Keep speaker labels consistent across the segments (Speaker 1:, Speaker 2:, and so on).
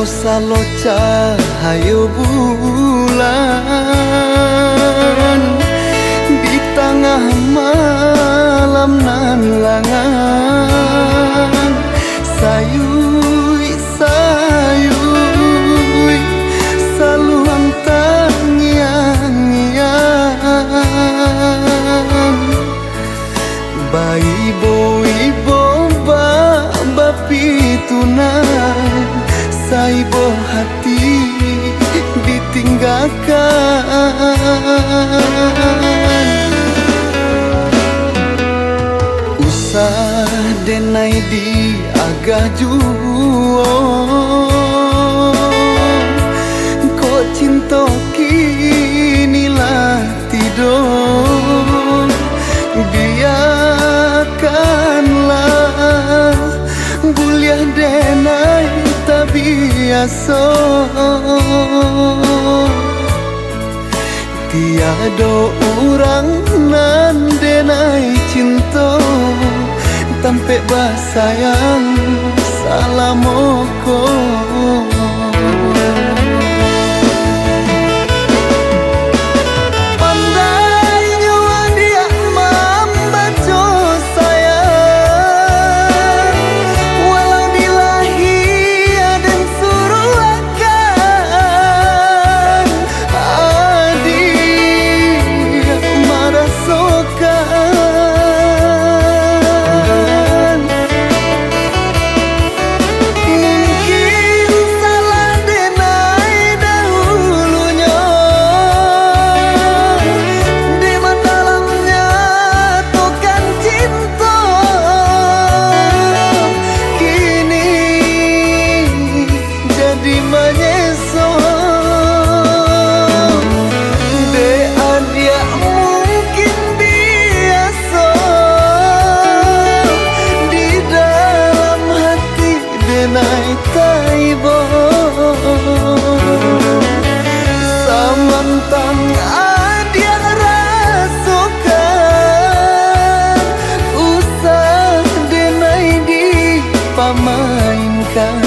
Speaker 1: salo cahayo bulan di tengah malam nan langan sayui sayui saluang tangian bayi boi bomba bapi tunan saibo hati ditinggalkan usah denai di agak juo ko cinta kinilah tidur biarkanlah buliah denai tak biasa tiada orang nan denai cinta tampe basayang salamoko samantang adia rasukan usah denai dipamainkan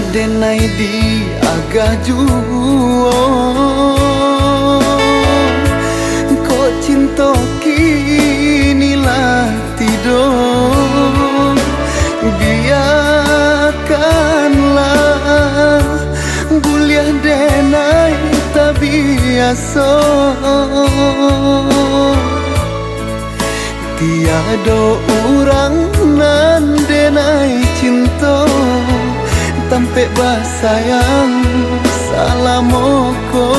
Speaker 1: denai di agak juo ko cinta kinilah tidur biarkanlah buliah denai tak biasa tiada orang nan denai cinta tampe basayang salamoko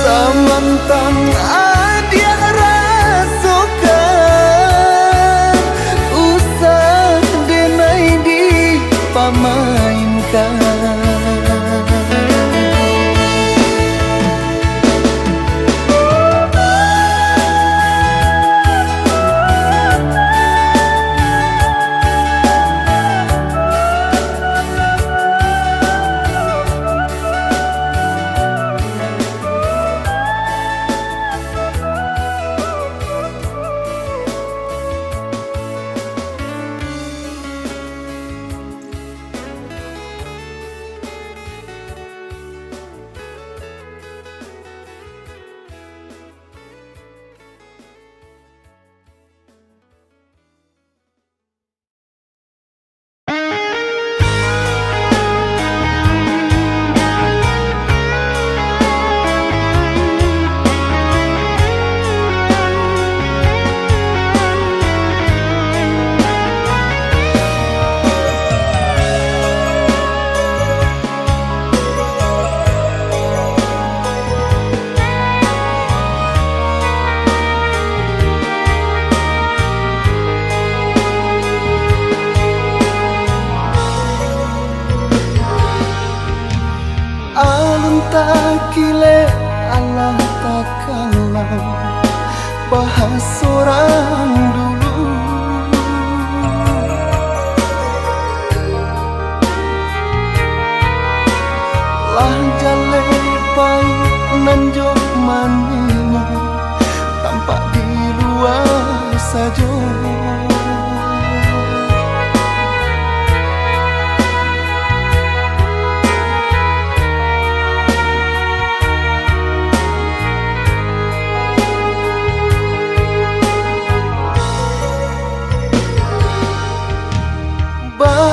Speaker 1: samantang adia rasukan usah denai dipamain bakalan bahas orang dulu. Lah jale baik nan jok maninya tampak di luar saja.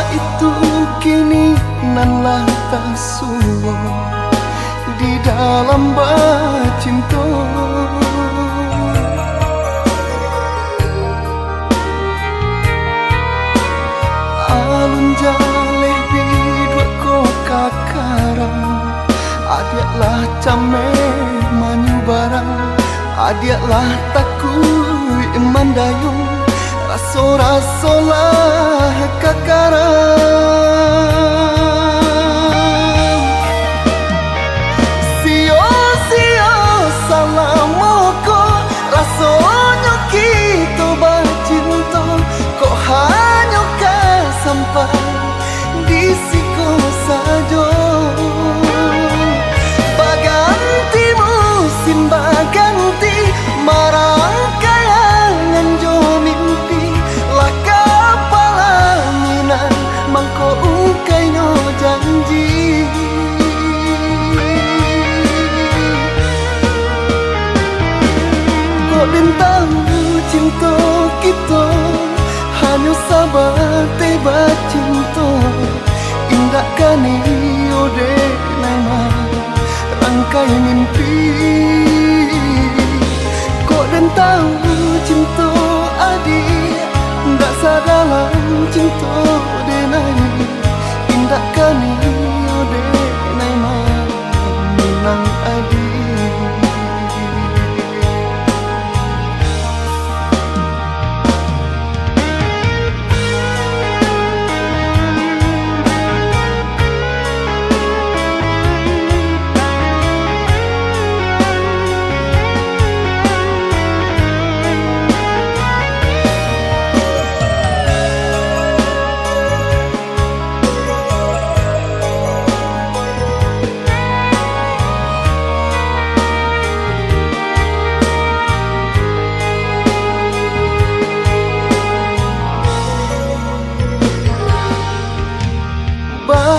Speaker 1: Itu kini nan lah tak suwo di dalam bacinto. Alun jaleh bidua ko kakarang, adiaklah came manyu barang, adiaklah takui mandayung. Raso-raso lah kakarang, sio-sio salamoko, rasonyo kita bacinto, kok hanya sampai di siko sajo. Baganti musim baganti, marang kayangan jo mimpi. Mangko ungkai no janji, kok bentang cinta kita hanya sabar teba cinta. Indah kani ode nama rangkai mimpi, kok bentang cinta adik ndak sadalam cinta denai. Indah kani ode naima minang adi.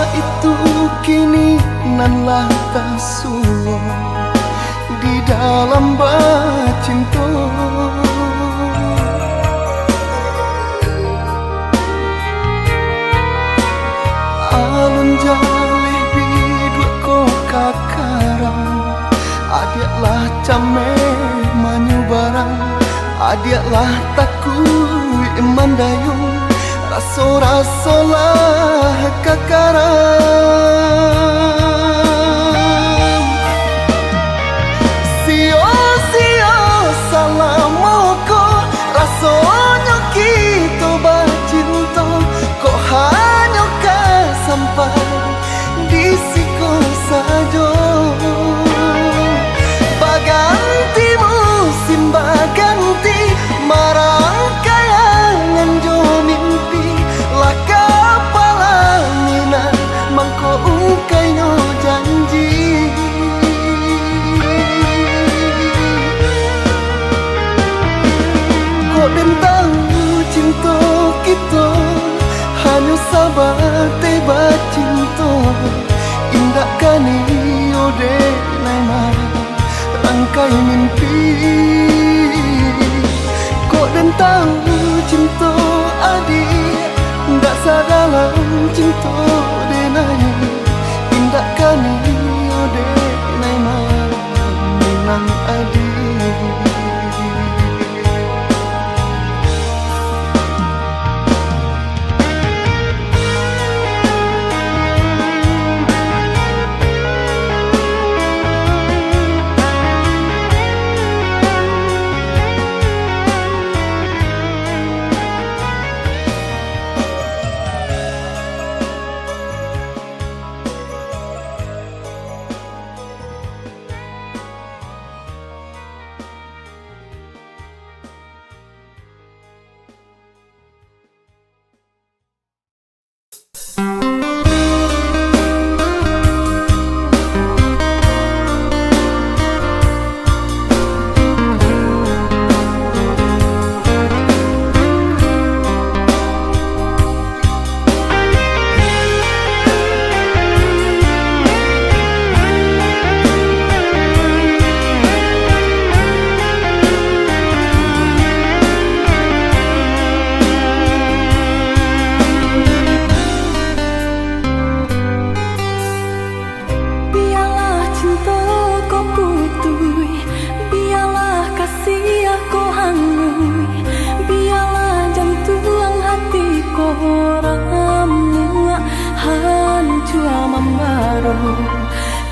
Speaker 1: Itu kini nan lah tak suwo di dalam bacinto. Alun jaleh bidua ko kakarang, adiaklah came manyu barang, adiaklah takui mandayung. Raso-raso lah kakarang, sio-sio salamoko, rasonyo kita bacinto, kok hanya sampai di siko sajo. Baganti musim baganti, marang kayangan jo mimpi. Laka palangina mangko ungkai no janji, kok bentang cinta kita hanya sabar teba cinta. Indah kani ode naima rangkai mimpi, kok bentang cinta adik ndak sadalam cinta denai. Indah kani ode naima minang adi.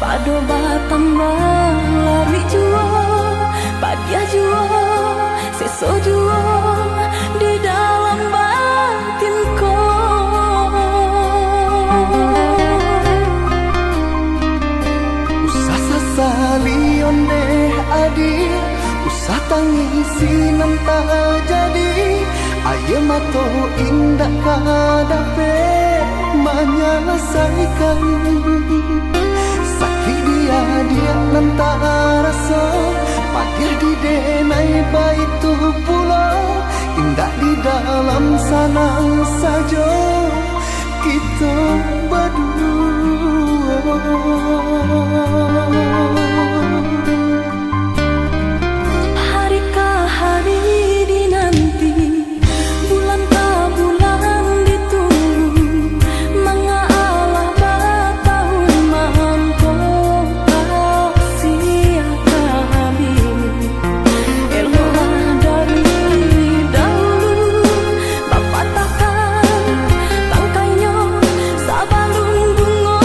Speaker 2: Pado batambah lari juo, padia juo, seso juo di dalam batinku.
Speaker 1: Usah sasali onde adi, usah tangisi nanta jadi. Ayo mato indah kadape menyelesaikan. Sakit dia nanta rasa, padia di denai baitu pulau. Indah di dalam sana saja kita berdua.
Speaker 2: Harikah hari dinanti, bulan tak bulan ditunggu, mengalah bertahun mampu kasih kami. Eloklah dari dahulu, Bapa takkan tangkainya sabalun bunga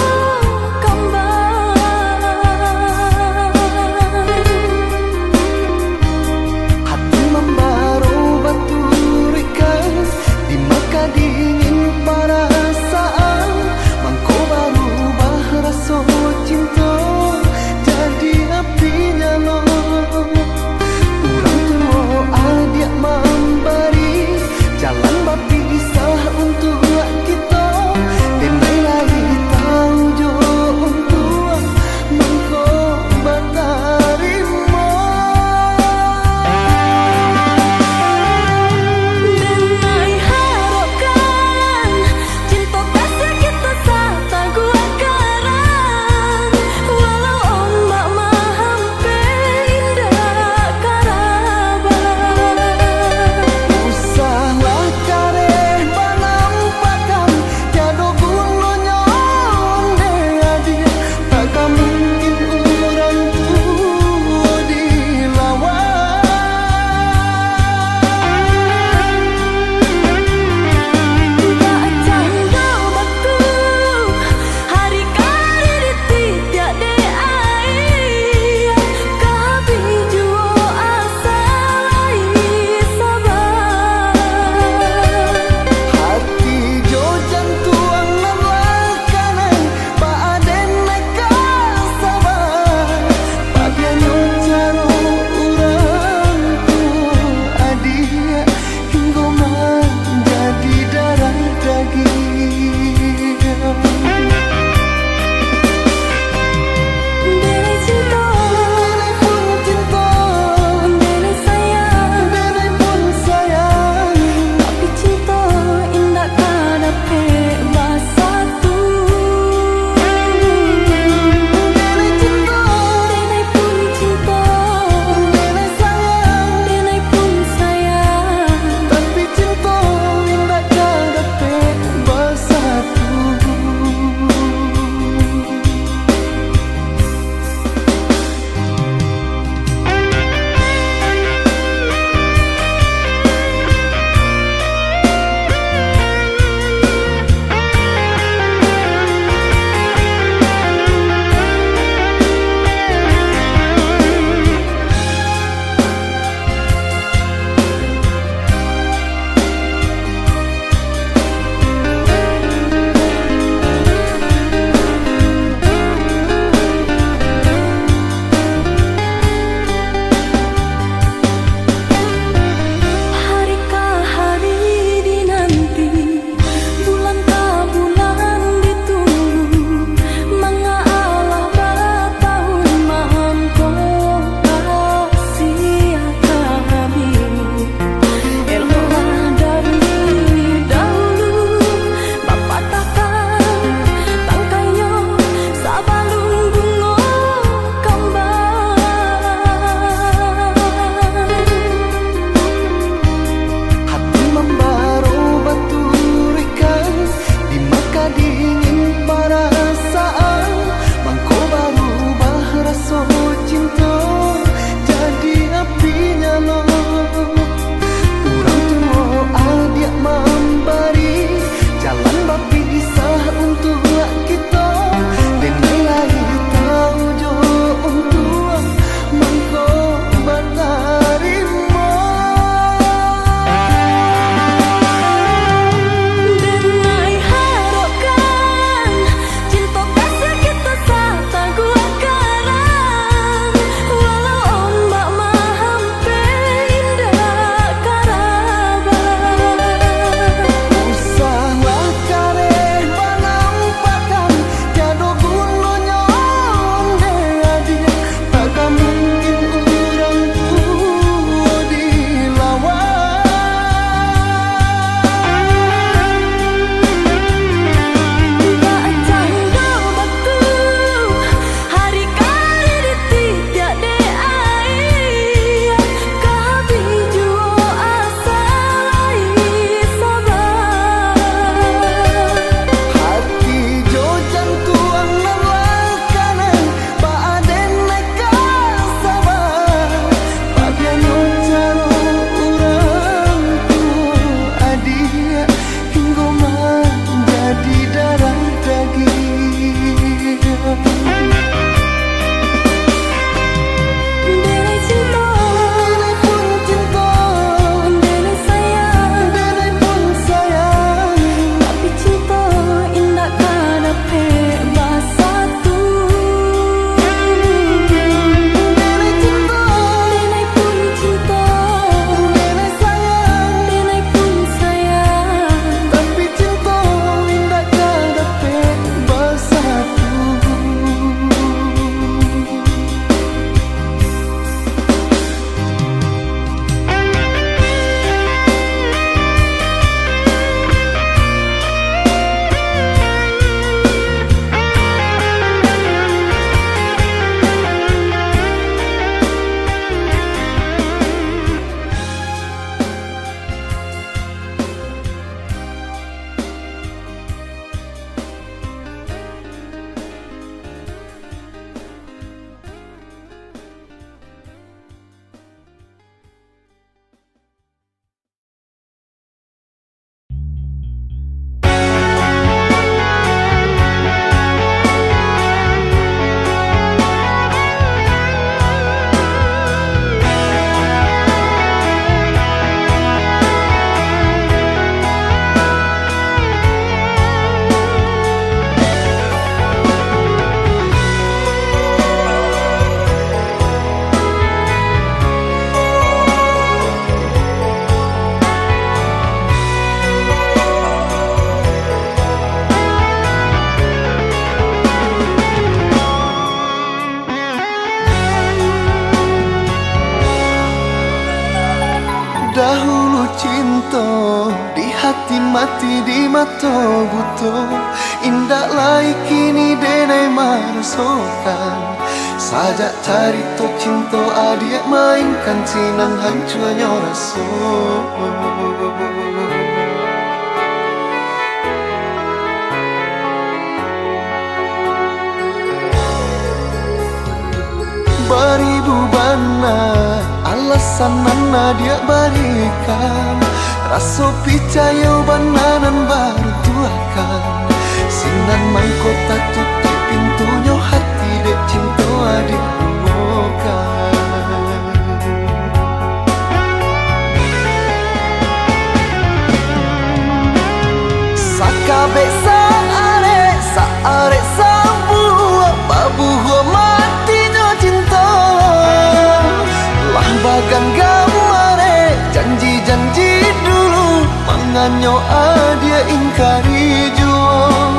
Speaker 2: kembang.
Speaker 1: dahulu cinta di hati mati di mata buto, indah lai kini denai merasakan. Sajak cari to cinta adik mainkan sinan hancurnya rasa. Beribu bana alasan nana dia berikan, rasa percaya bananan baru tuakan. Sinan mangkota tutup pintunya hati dek cinta adik bukan. Sakabe saare sabuah babuh matinya cinta. Lah bagan gamare janji-janji dulu manganyo dia ingkari jua.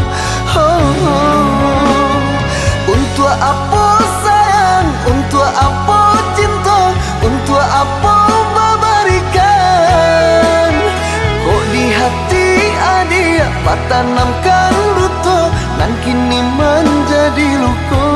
Speaker 1: Untuk apa sayang, untuk apa cinta, untuk apa memberikan. Kok di hati adik tanamkan duto, nan kini menjadi luka.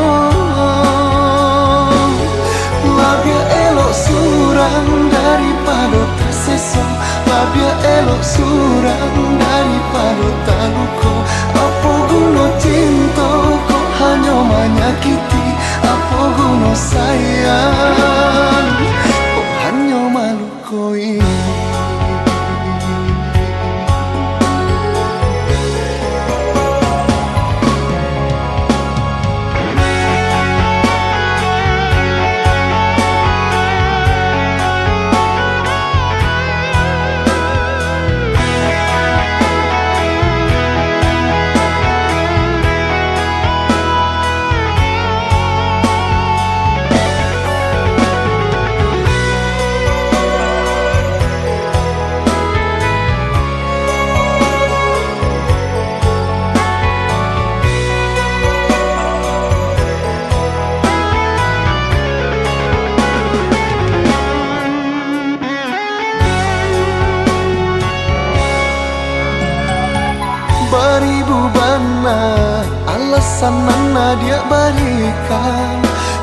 Speaker 1: Labia elok surang daripada tersesa, labia elok surang daripada tak luka. Apa guna cinta kok hanya menyakiti, apa guna sayang kok hanya melukai. Beribu bana alasan nana dia berikan,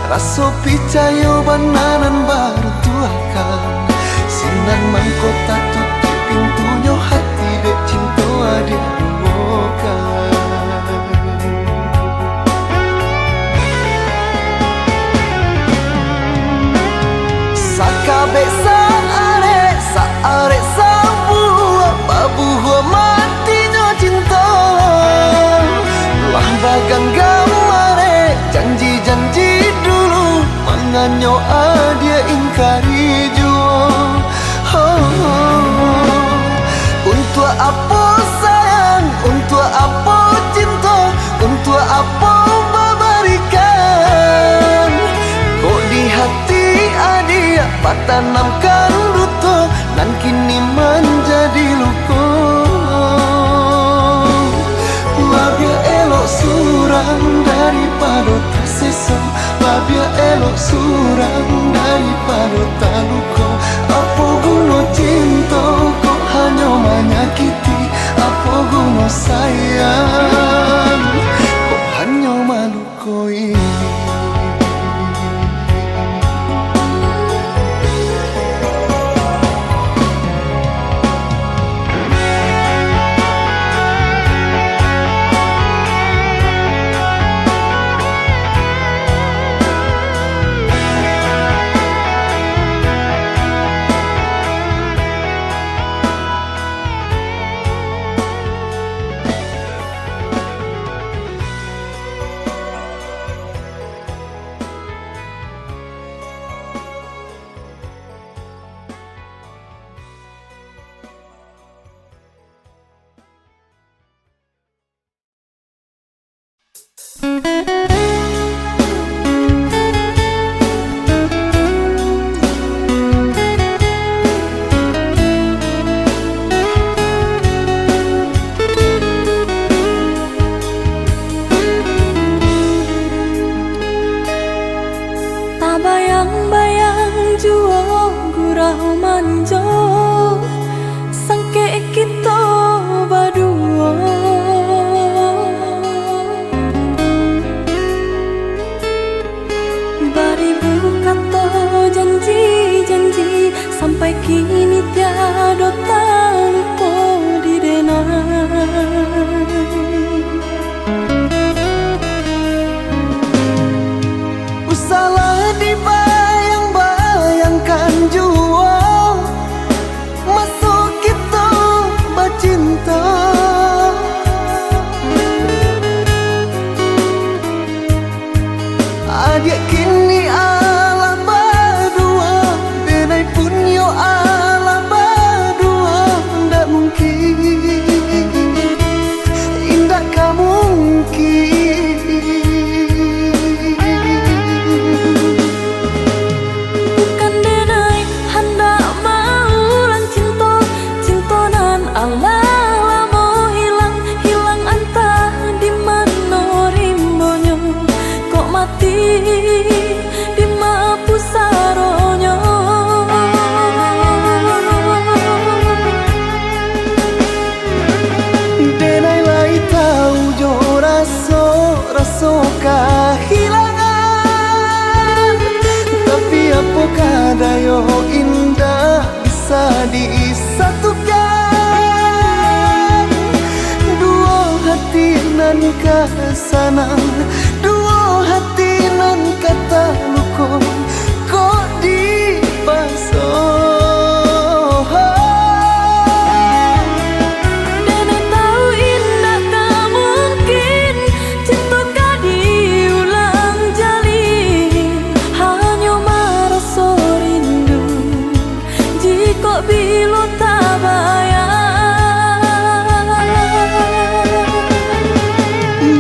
Speaker 1: rasa percaya bananan baru tuakan. Sinan mangkota tutup pintunya hati dek cinta adik bukan. Sakabe saare sabuah babuh matinya cinta. Lah bagan gamare janji-janji dulu manganyo dia ingkari jua. Untuk apa sayang, untuk apa cinta, untuk apa memberikan. Kok di hati adik tanamkan duto, nan kini menjadi luka. Labia elok surang daripada tersesa, labia elok surang daripada tak luka. Apa guna cinta kok hanya menyakiti, apa guna sayang kok hanya melukai.
Speaker 2: Bayang-bayang jua gurau manjo.
Speaker 1: kadayo indah bisa disatukan. Dua hati nan kasanang, dua hati nan kata luko kok dipasang.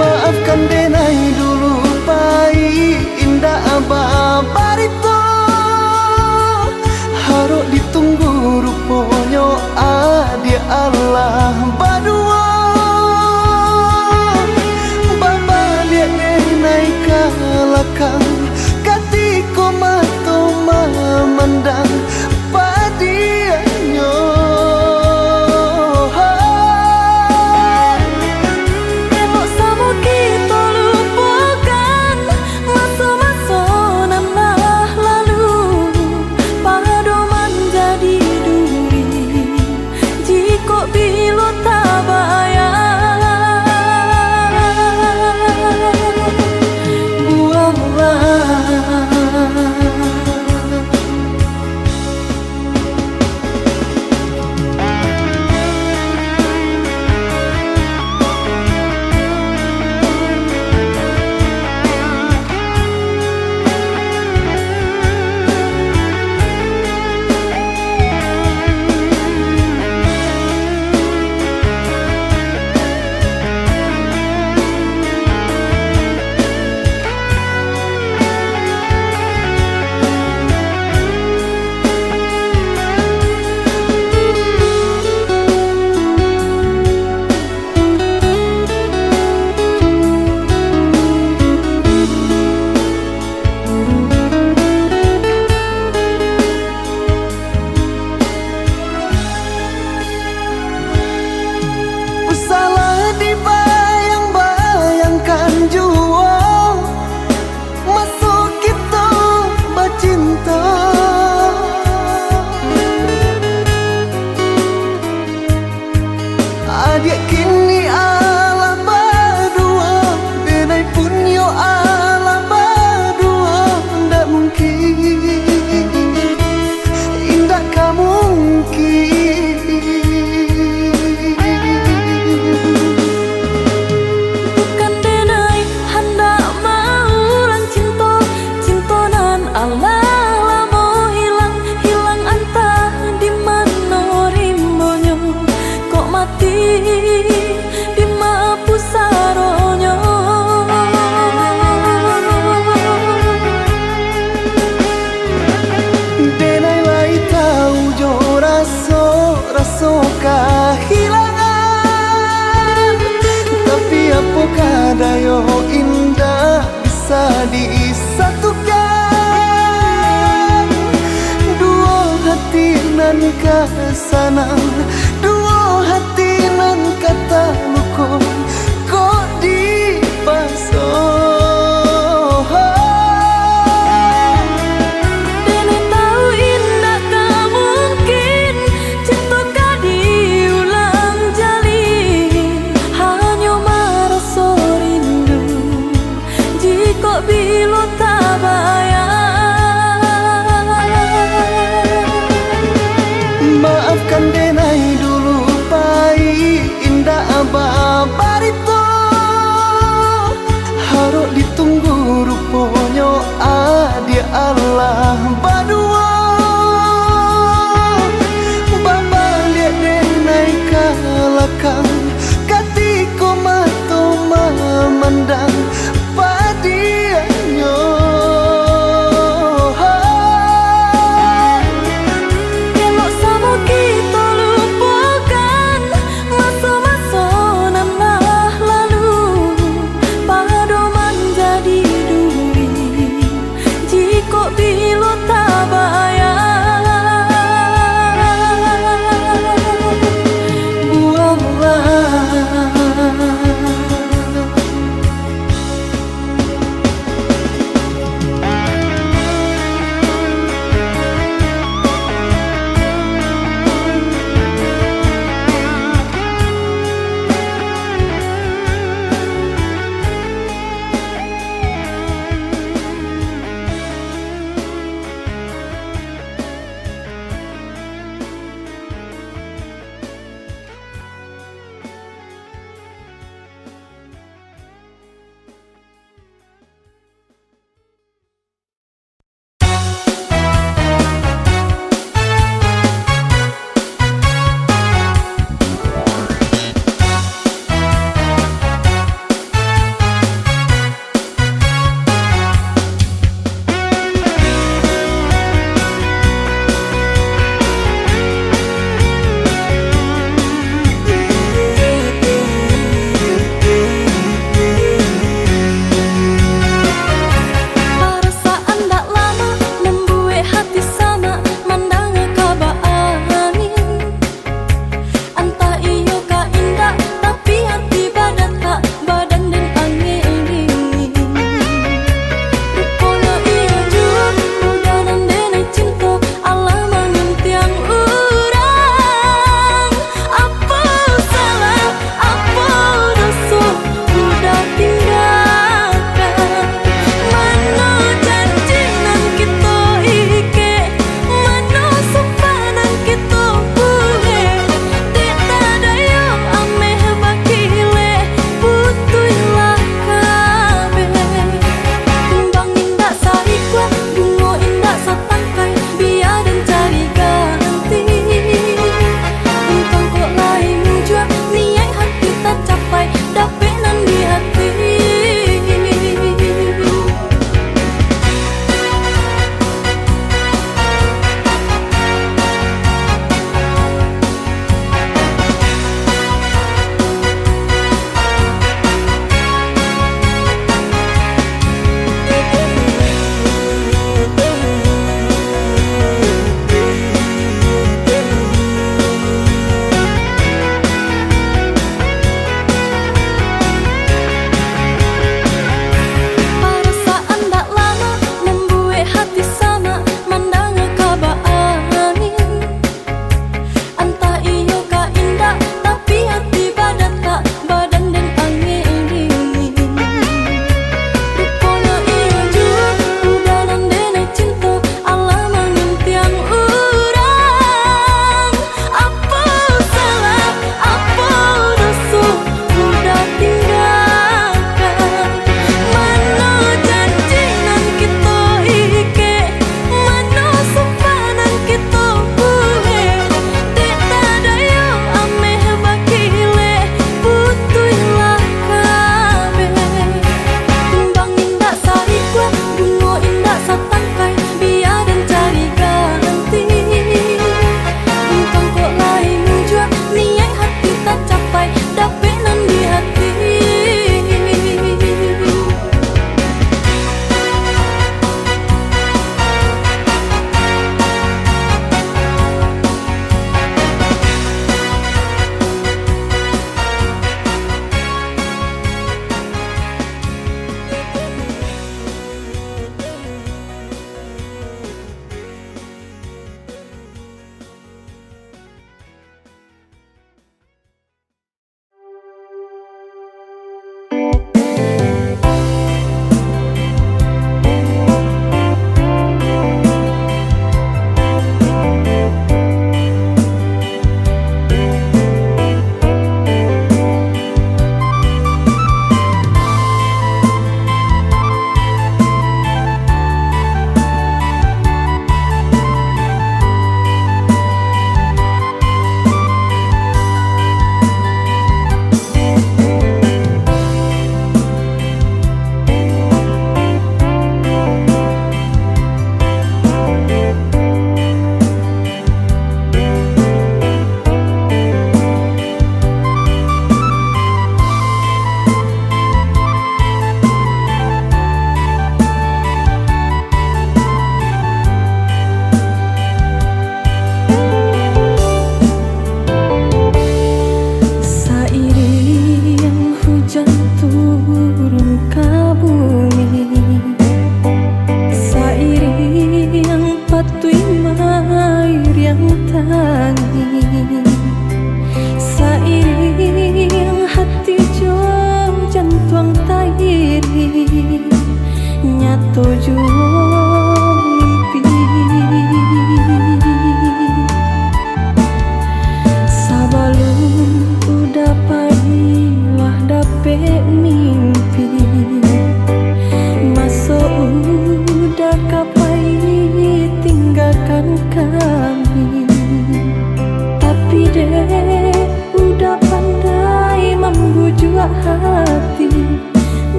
Speaker 1: Maafkan denai dulu pai indah abah barito, haruk ditunggu ruponyo adia Allah badua. Baba dia denai kalakang katiko mato memandang padianyo. Adik kini alam berdua, denai pun yo alam berdua. Ndak mungkin, indah kamu mungkin.
Speaker 2: Bukan denai hendak mau orang cinta, cinta nan Allah lamo hilang, hilang antah di mana rimbonyo kok mati di mapu saronyo.
Speaker 1: Denai lai tahu jo raso kehilangan, tapi apa kadayo indah bisa disatukan. Dua hati nan kasanang, dua hati nan kata luko kok dipasang.
Speaker 2: Denai tahu indah tak mungkin cinta kau diulang jalin, hanya merasa rindu jika bila tak bayang.
Speaker 1: Maafkan denai dulu pai indah abah barito,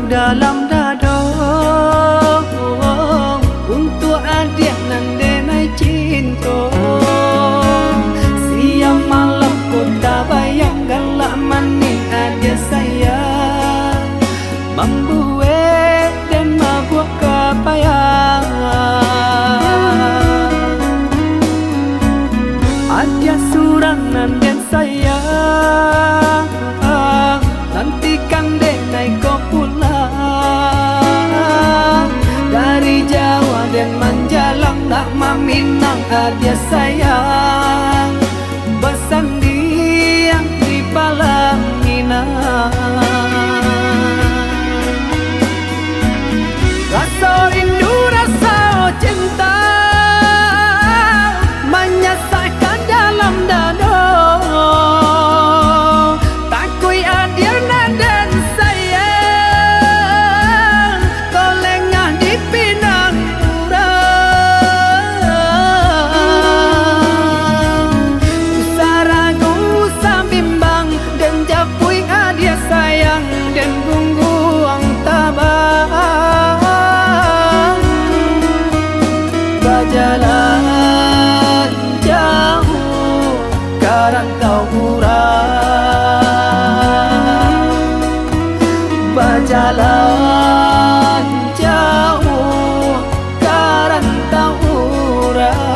Speaker 1: dalam dada untuk adik nan denai cinta. Siang malam kota bayang galak manis adik sayang, membuat dan mabuk kapayang. Adik surangan dan sayang, nantikan denai kau pulang dari Jawa dan menjalang nak meminang adik sayang, bersandiang di Palangina. Rasa rindu, rasa cinta menyesakkan dalam dada. Takui adik dan sayang, kau lengah di Pinang Urang. Usah ragu, usah bimbang, dan japui adik sayang, dan gungguang tabang. Berjalan jauh karantau urang, berjalan jauh karantau urang.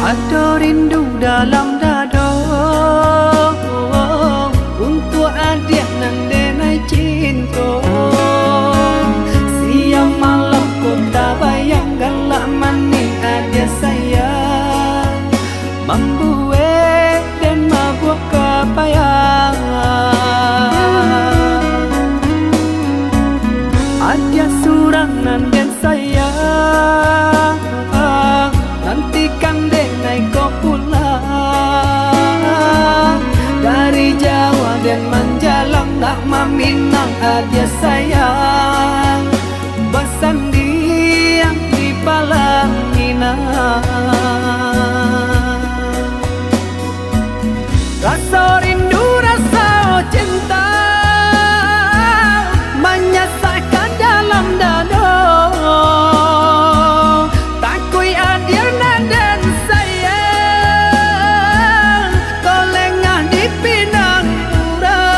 Speaker 1: Ada rindu dalam dada untuk adik nan denai cinta. Siang malam kota bayang galak manis adik sayang, membuat dan mabuk kapayang. Adik surangan dan sayang, nantikan denai kau pulang dari Jawa dan menjalang nak meminang adik sayang, bersandiang di Palangina. Rasa rindu, rasa cinta menyesakkan dalam dada. Takui adik dan sayang, kau lengah di Pinang Urang.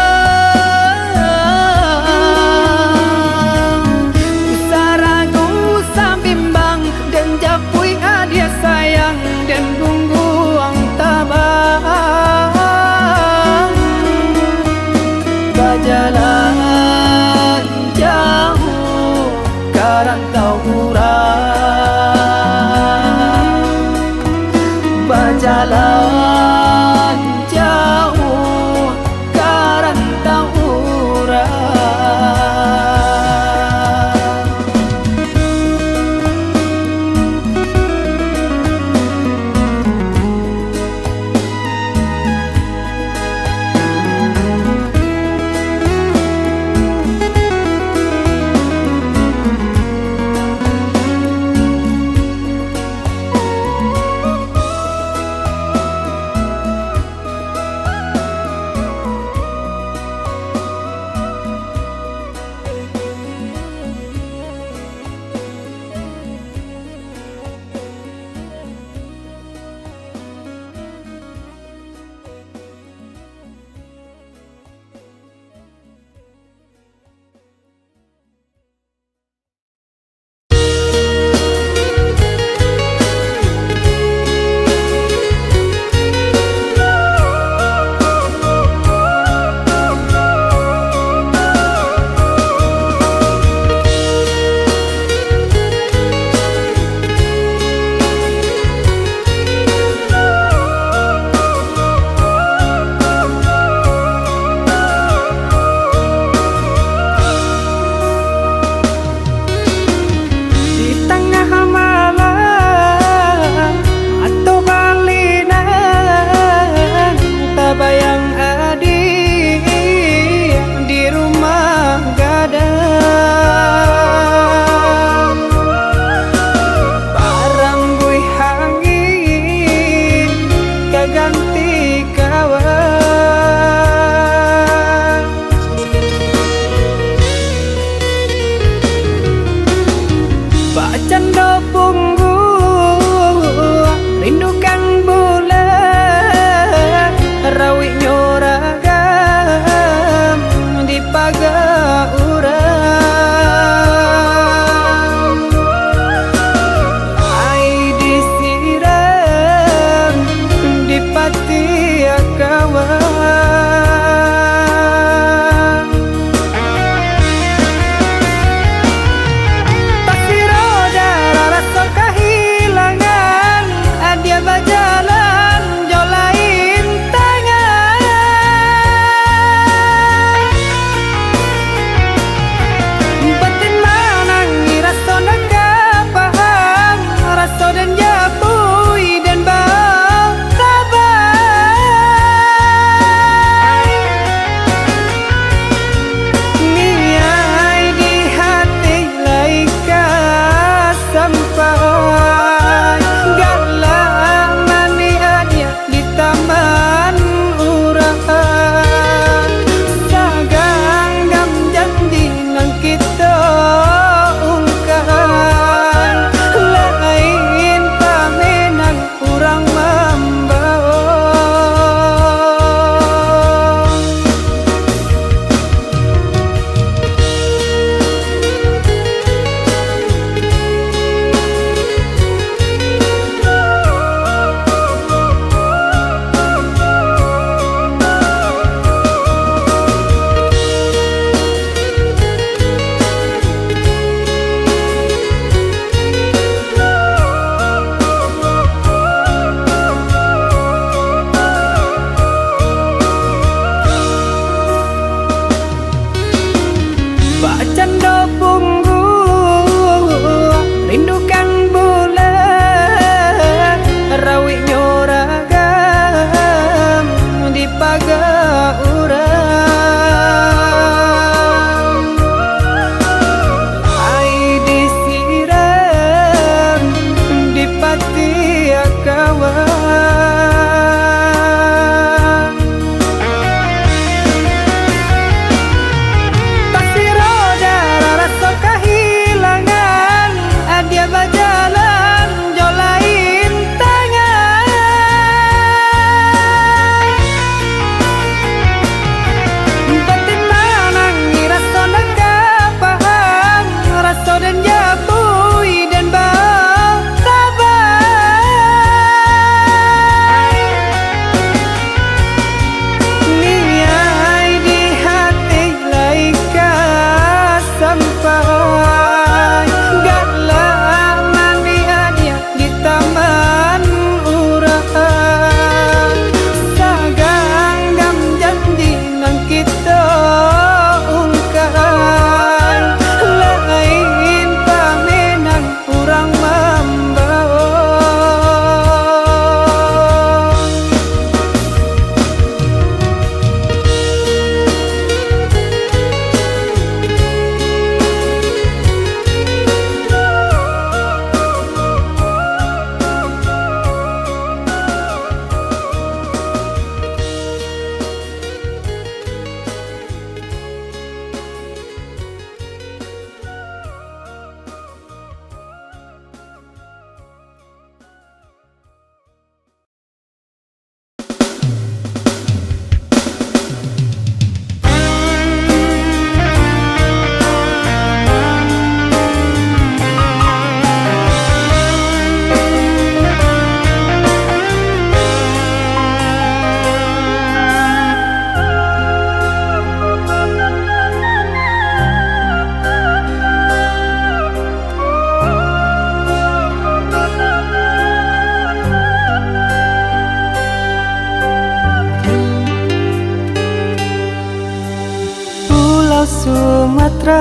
Speaker 3: Sumatera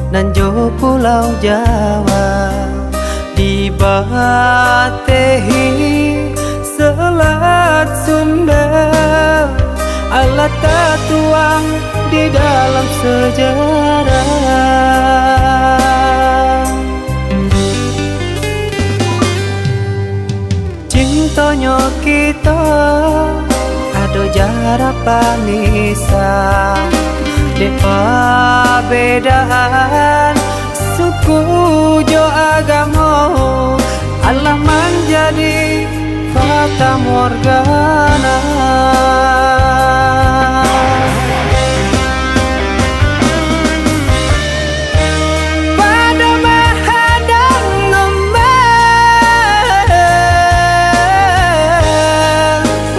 Speaker 3: nan jo Pulau Jawa, di Batehi Selat Sunda, alat tertuang di dalam sejarah. Cintonyo kita ado jarak panisa, depa bedaan suku jo agamo, Allah menjadi fata morgana. Pada menghadang ngembang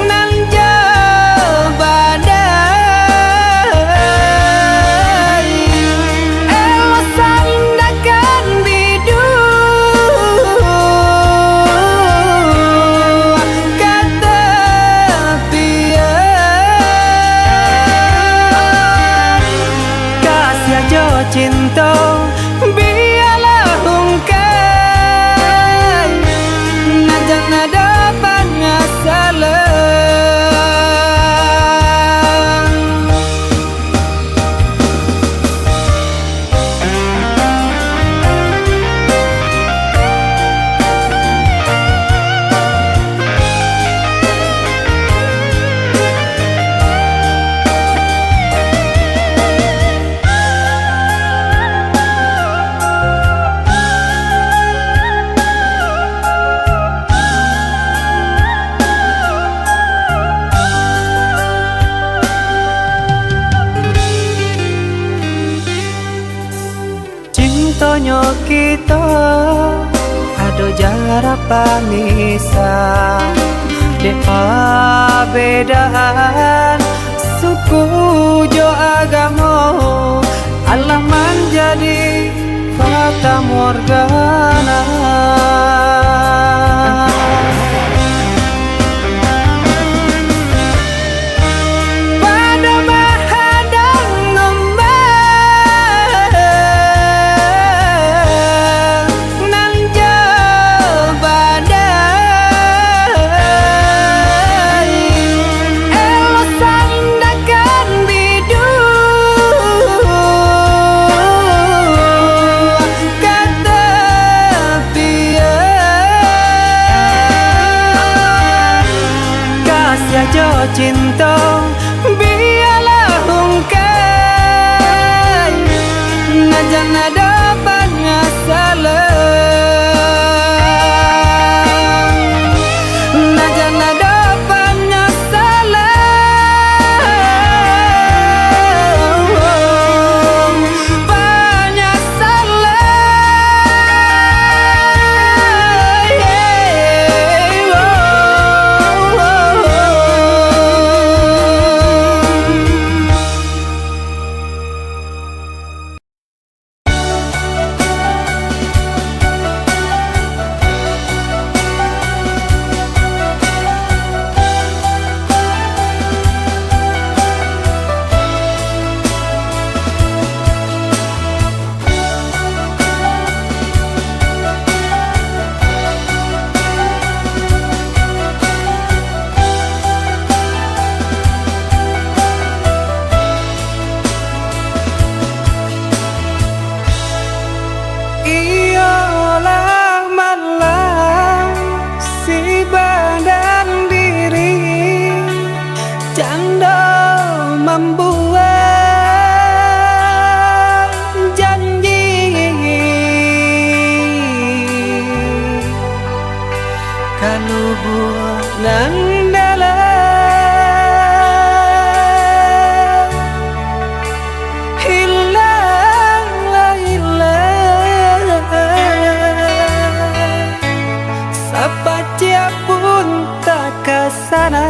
Speaker 3: nan jauh badai, elok sandakan bidu kata pian, kasih aja cinta biarlah hungkai, najan ada penyesalan. Cintonyo kita ado jarak panisa, depa bedaan suku jo agamo, Allah menjadi fata morgana. Pada menghadang ngembang nan jauh badai, elok sandakan bidu kata pian, kasih aja cinta biarlah hungkai, najan ada penyesalan, najan ada penyesalan, Iyalah malam si badan diri, canda membuat janji, kalau buat nan dalam hilanglah hilang, sapatia pun tak kesana.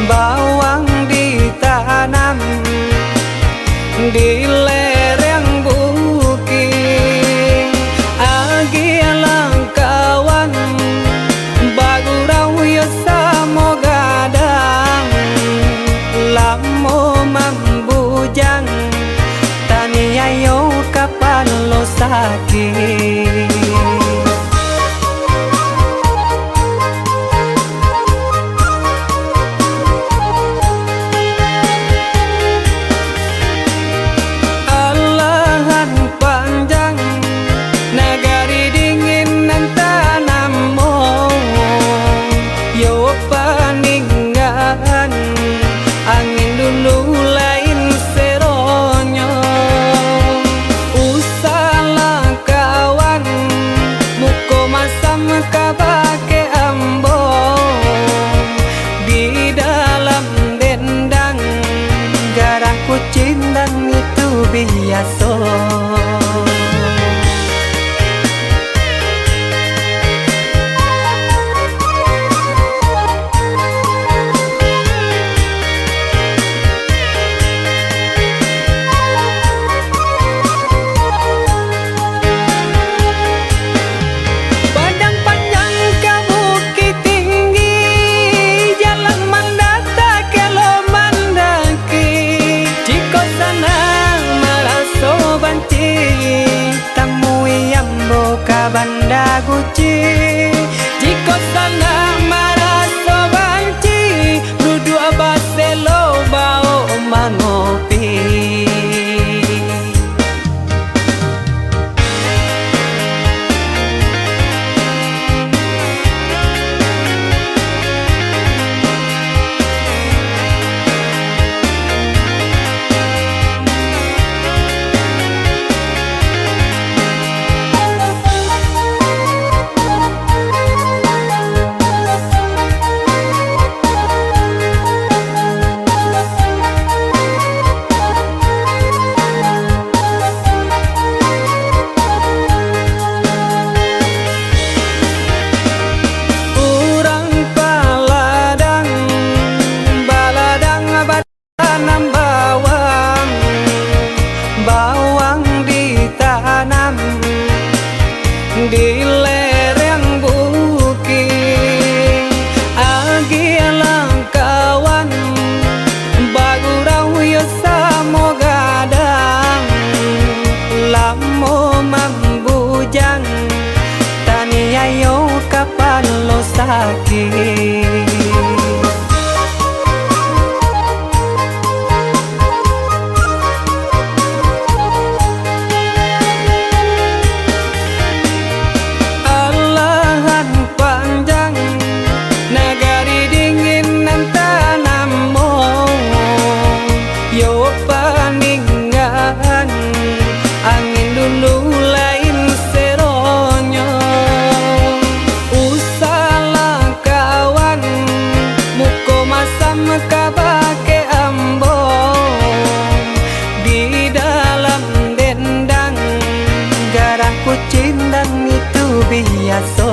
Speaker 3: bawang ditanam di lereng bukit. Agi langkawan bagurau yo samo gadang, lamo mambujang tani ayo kapan lo sakit. Angin dulu lain seronyo, usalah kawan muko masam kabake ambong di dalam dendang garah kucing dan itu biasa. Banda guci jika sana maraso banci dudu abaselo bau mangopi. Tanam bawang ditanam di lereng bukit. Agi langkawan bagurau yo samo gadang, lamo mambujang tani ayo kapan lo sakit. Angin dulu lain seronyo, usalah kawan muko masam kabake ambong di dalam dendang garah kucing dan itu biasa.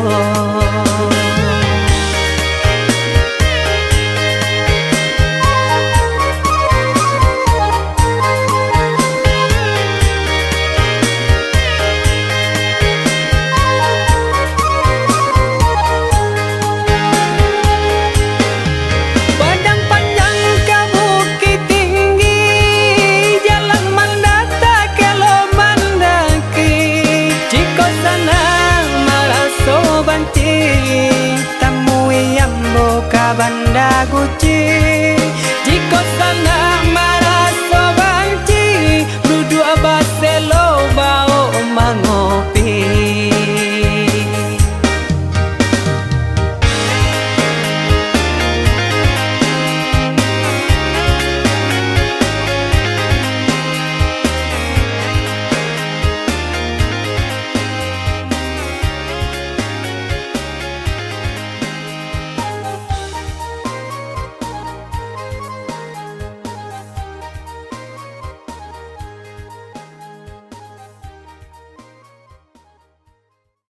Speaker 3: Banda guci